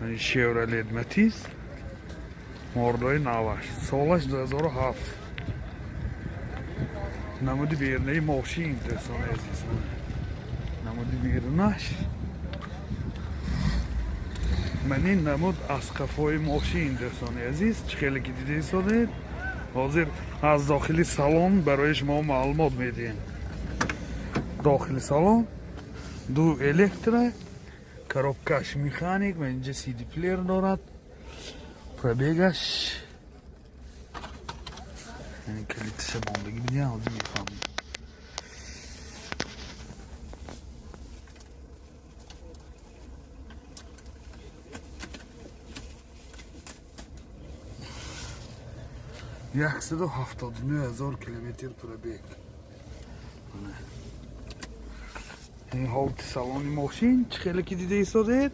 یعنی شیورلت متیز موردای نواش سالش 2007 نمودی بیرنه ماشین دوستان عزیز نمودی بیرنش من این نمود از قفای ماشین دوستان عزیز خیلی که دیده ایستادید حاضر از داخلی سالن برای شما معلومات میدیم داخلی سالن دو الکتره коробкаш механик و اینجا سی دی پلیر دارد پربیگش یعنی کلیتش باندگی بدیم حاضر میفهمیم یکصد و 79,000 کیلومتر پربیگ این حالت سالن ماشین خیلی که دیده ایستادید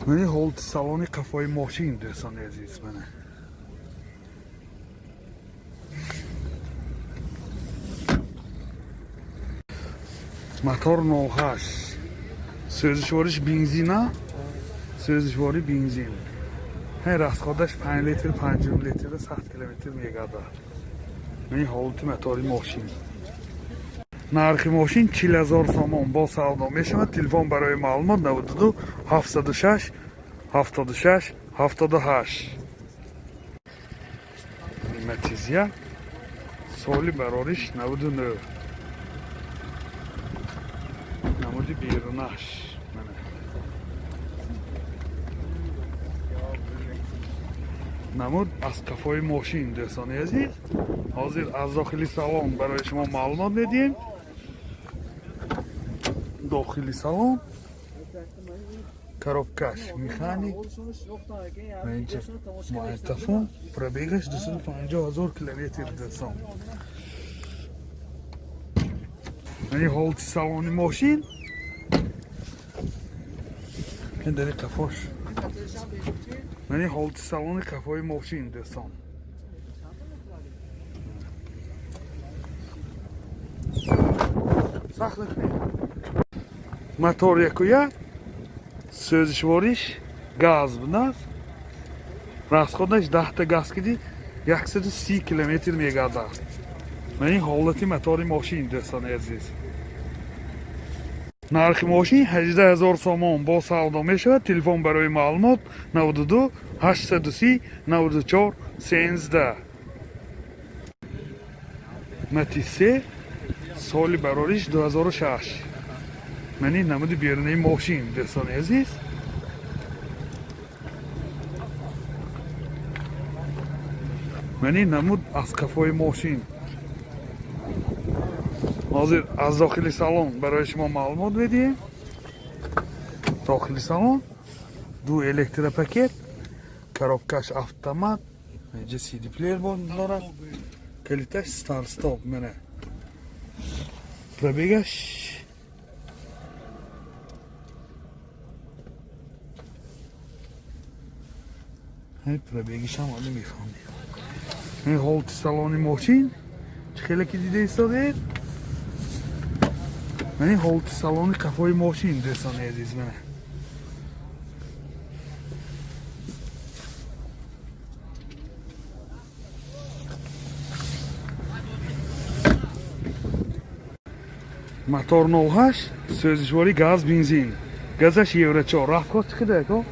من حالت سالن قفای ماشین دوستان عزیز منه موتور 08 سوزشوارش بنزینه سوزشواری بنزین هر از خودش 5 لیتر 5 لیتر 100 کیلومتر میگرده من حالت موتور ماشین нархи мошин 40,000 сомон бо савдо мешавад. Телефон барои маълумот 92 706 76 78. Матизия соли барориш 99. намуди бирунаш намуд аз қафои мошин дӯстони азиз ҳозир аз дохили салон барои шумо маълумот медиҳем. داخلی سالن коробкаш механик و اینجا مایتفون پربیگش 250,000 کیلومتر دوستان یعنی حالت سالن ماشین این داری قفاش یعنی حالت سالن قفای ماشین دوستان سخت نکنید мотор якуя сӯзишвориш газ буд расходаш 10 та газ киди 130 километр мегардад. ман ин ҳолати мотори мошин дӯстони азиз нархи мошин 18,000 сомон бо савдо мешавад. телефон барои маълумот 92 830 94 13. матисе соли барориш 2006. من این نمود بیرونی ماشین دوستان عزیز من این نمود از قفای ماشین حاضر از داخلی سالن برای شما معلومات میدیم. داخلی سالن دو الکتر پاکت коробкаш автомат اینجا سی دی پلیر دارد کلیتش ستار ستاپ منه پربیگش های پربیگیش هم آده میفهمیم. این حالت سالن ماشین خیلی که دیده ایستادید من این حالت سالن قفای ماشین دوستان عزیز منه мотор 08 сӯзишвори газ бензин газаш евро 4 расход чиқида ко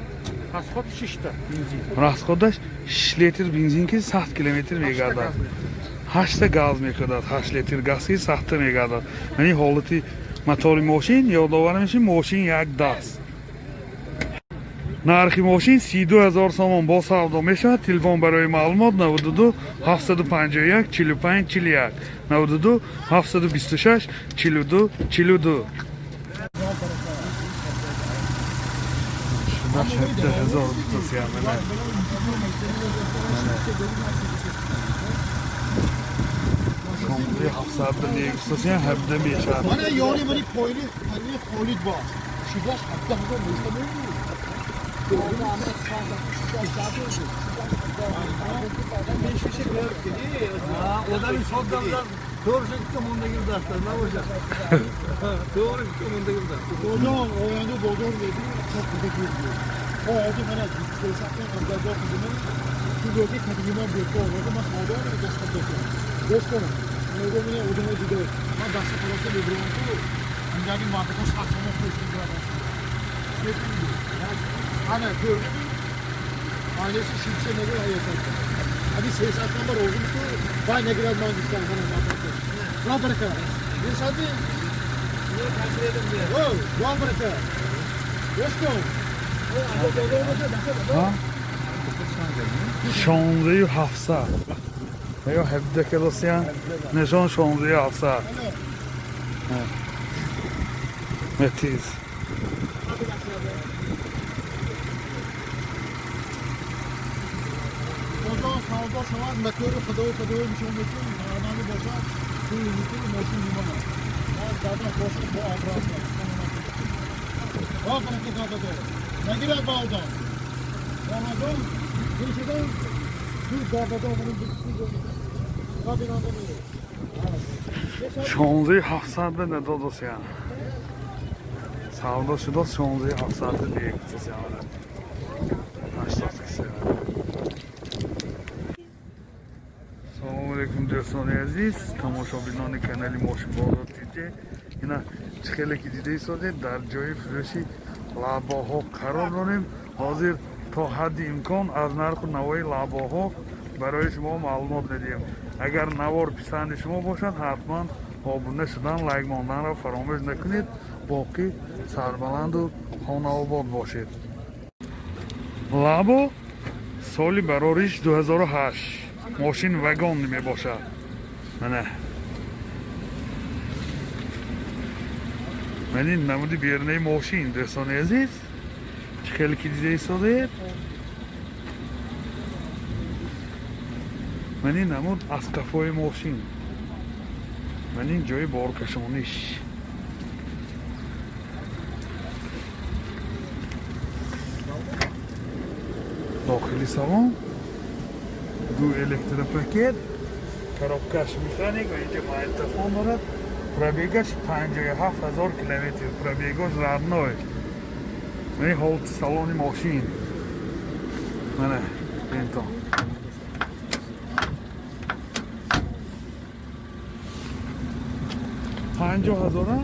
расход 6 та бензин расходаш 6 литр бензин ки 100 километр мегардад 8 та газ мекунад 8 литр газ ки 100 та мегардад. яъни ҳолати мотори мошин ёдовар мешавад мошин як даст. нархи мошин 32,000 сомон бо савдо мешавад. телефон барои маълумот 92 751 45 41 92 726 42 42. Nasz hezor sosiyamene. Şomri hafsada ne sosiyan hebde meşar. Bana yani beni koydu, hani Halid var. Şubaş hatta hazır mı? Doğrusu gittim ondaki dersler ne olacak? Doğru gittim ondaki dersler. Hocam o yanda doktor dedi çok kötü diyor. O oldu bana gitti sakın kadar kızımı. Bu bölge kadınıma bir kol oldu ama sağda da destek doktor. Doktor. Ne oldu ne oldu ne dedi. Ha dastak olsa bir durum oldu. Gündeki markete saklama koyuyor. Ne diyor? Hani gördün mü? Ailesi şimşe ne kadar yaşadı. Hadi siyasattan var oldu mu? Vay ne kadar mantıklı bana markete. Ne bırakır? Ne sadı? Niye takip edin diye. Oh, ne bırakır? Dostum. Ha? 1607 یا 17 کلاسیان نشان 16 متیز Hocam sağda şavar motoru kadar bir şey olmuyor. Normalde boşa su yürütür motor limana. Ben zaten boşa bu abrasla. Bak ne kadar da. Ne girer bağdan. Anladın? Bir şeyden bir dağda bunun bir kabin anlamıyor. 16700 ne dodası yani. Savda şuda 16700 diye gideceğiz yani. Assalomu alaykum do'stlar aziz, tomoshabinoni kanali Moshi Bozor TV. Ina chiqalik didaysiz dar joyi furushi laboho qaror dорем. Hozir to haddi imkon az narxi navoiy laboho برای شما معلومات میدیم. اگر نوار پسند شما باشد حتما آبونه شدن لایک ماندن را فراموش نکنید. باقی سربلند و خانه آباد باشید. لابو سالی براریش 2008 ماشین وگان می باشد. نه من این نمودی بیرنه ماشین دوستان عزیز خیلی که دیده ایستاده. من این نمود اسقفای ماشین. من این جای بارکشانیش. داخلی سالن دو الکتروپاکت коробкаш механик و اینجا مایلتفون دارد. پرابیگش 57000 کیلومتر. پرابیگش رادنوی. من این حالت سالن ماشین. منه اینطور 50000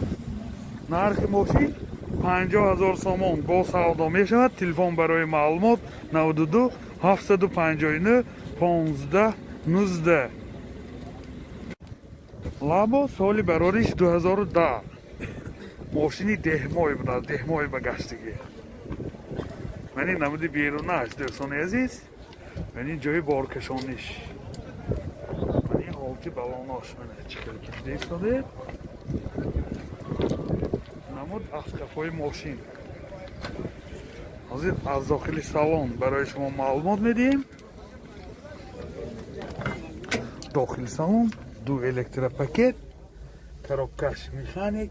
нархи мошин 50000 сомон бо савдо мешавад. телефон барои маълумот 92 759 15 19. лабо соли барориш 2010 мошини деҳмои буд. аз деҳмои ба гаштагӣ. ман ин намуди берунаш дӯстони азиз. ман ин ҷои боркашониш. ман ин ҳолти балонош мана чӣ хеле ки дида истоде. намуд асқафои мошин. ҳозир аз дохили салон барои шумо маълумот медиҳем. дохили салон ду электропакет коробкаш механик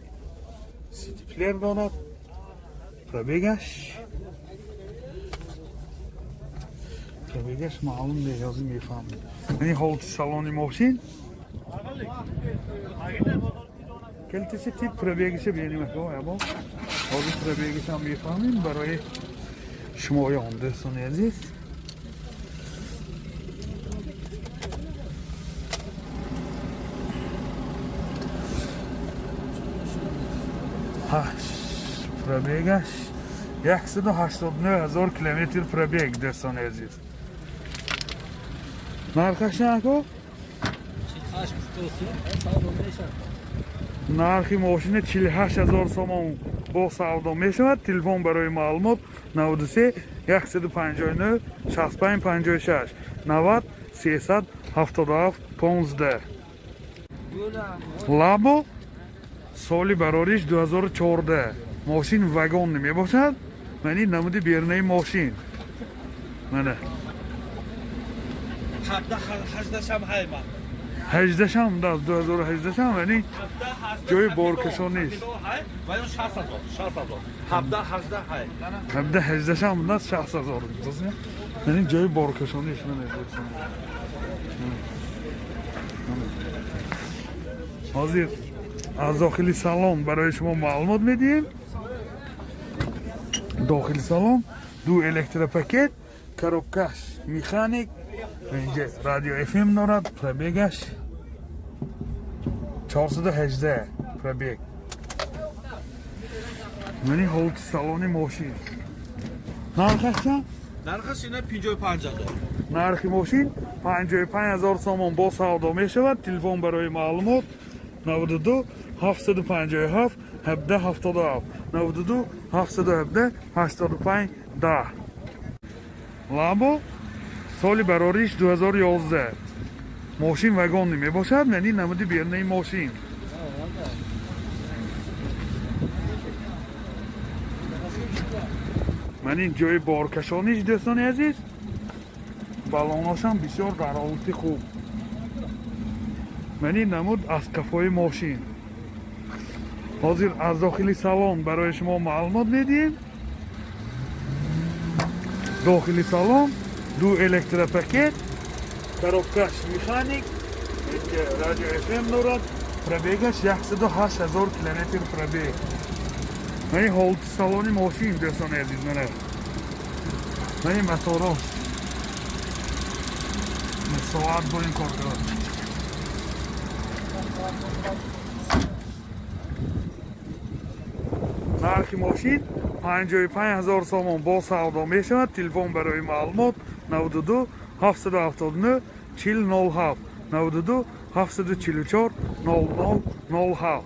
стиплер дорад. пробегаш маълум не ёзӣ мефаҳмед. ин ҳолати салони мошин. келтиси тип пробегиша бинем ако або ҳозир пробегишам мефаҳмем барои шумоён дӯстони азиз. пробегаш 189000 километр пробег дӯстони азиз. нархаш ако нархи мошина 48000 сомон бо савдо мешавад. телефон барои маълумот 93 159 65 56 90 377 15. лабо соли барориш 2014 мошин вагон мебошад. ман ин намуди бернаи мошин. мана 18 шам даст 2018 шам яъни ҷои боркашониш 17 шам даст 60000 яъни ҷои боркашониш حاضر از داخل سالن برای شما معلومات میدیم. داخل سالن دو الکتروپاکت، کاروبکش میخانیک، اینجا رادیو اف ام دارد، پربیگش 418 پربیگ. یعنی هولت سالن ماشین. نرخش چند؟ نرخش اینه 55,000. نرخ ماشین 55,000 سوم با سودا می شود. تلفن برای معلومات 92 757 1777 92 717 85 10. لامبو سال براریش 2011. ماشین وگان می باشد، یعنی نمودی بیرنه ماشین. من این جای بارکشانیش دوستان عزیز، بالوناش هم بسیار در حالت خوب. من این نمود از کفای ماشین. حاضر از داخل سالن برای شما معلومات میدیم. داخل سالن دو الکتروپاکت، کاروبکش میخانیک، رادیو اف ام دارد، پربیگش 108,000 کیلومتر پربیگ. من این هولت سالن ماشین دوستان عزیز منه. من این مساراش ساعت با این کار دارد. نرخ ماشین 55,000 سوم با سودا می شود. تلفن برای معلومات 92 779 4007 92 744 0007.